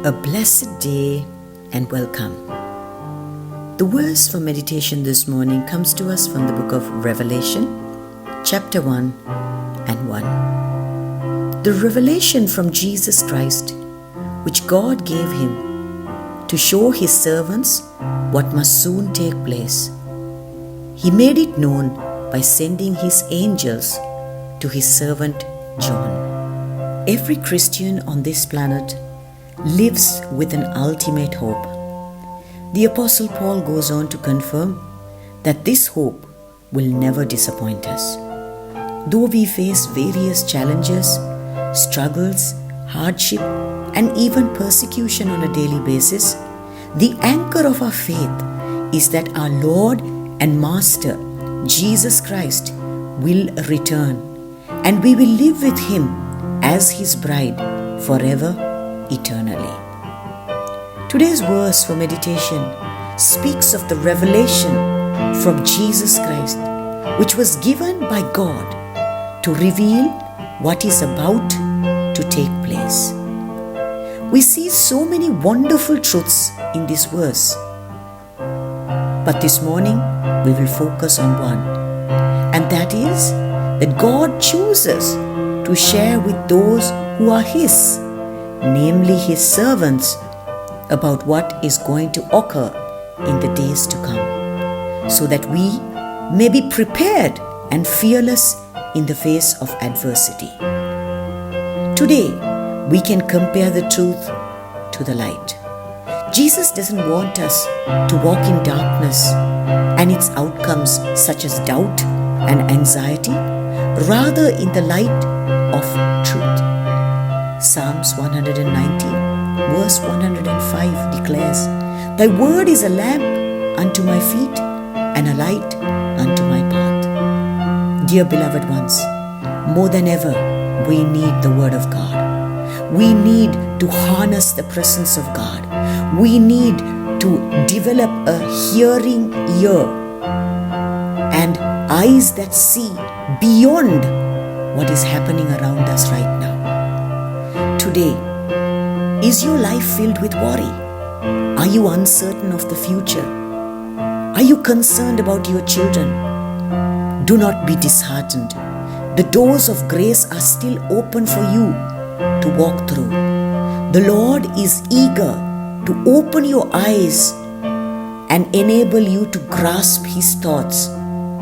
A blessed day and welcome. The verse for meditation this morning comes to us from the book of Revelation, chapter 1 and 1. The revelation from Jesus Christ, which God gave him to show his servants what must soon take place. He made it known by sending his angels to his servant John. Every Christian on this planet lives with an ultimate hope. The Apostle Paul goes on to confirm that this hope will never disappoint us. Though we face various challenges, struggles, hardship, and even persecution on a daily basis, the anchor of our faith is that our Lord and Master, Jesus Christ, will return, and we will live with him as his bride forever, eternally. Today's verse for meditation speaks of the revelation from Jesus Christ, which was given by God to reveal what is about to take place. We see so many wonderful truths in this verse, but this morning we will focus on one, and that is that God chooses to share with those who are his, namely his servants, about what is going to occur in the days to come, so that we may be prepared and fearless in the face of adversity. Today, we can compare the truth to the light. Jesus doesn't want us to walk in darkness and its outcomes such as doubt and anxiety, rather in the light of truth. Psalms 119 verse 105 declares, "Thy word is a lamp unto my feet and a light unto my path." Dear beloved ones, more than ever, we need the word of God. We need to harness the presence of God. We need to develop a hearing ear and eyes that see beyond what is happening around us right now. Today, is your life filled with worry? Are you uncertain of the future? Are you concerned about your children? Do not be disheartened. The doors of grace are still open for you to walk through. The Lord is eager to open your eyes and enable you to grasp his thoughts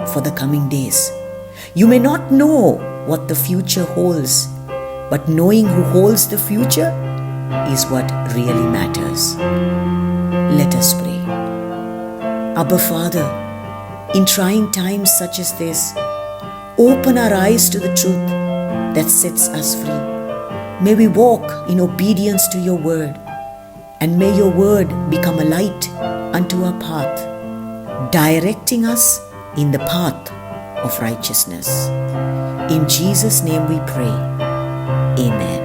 for the coming days. You may not know what the future holds, but knowing who holds the future is what really matters. Let us pray. Abba Father, in trying times such as this, open our eyes to the truth that sets us free. May we walk in obedience to your word, and may your word become a light unto our path, directing us in the path of righteousness. In Jesus' name we pray. Amen.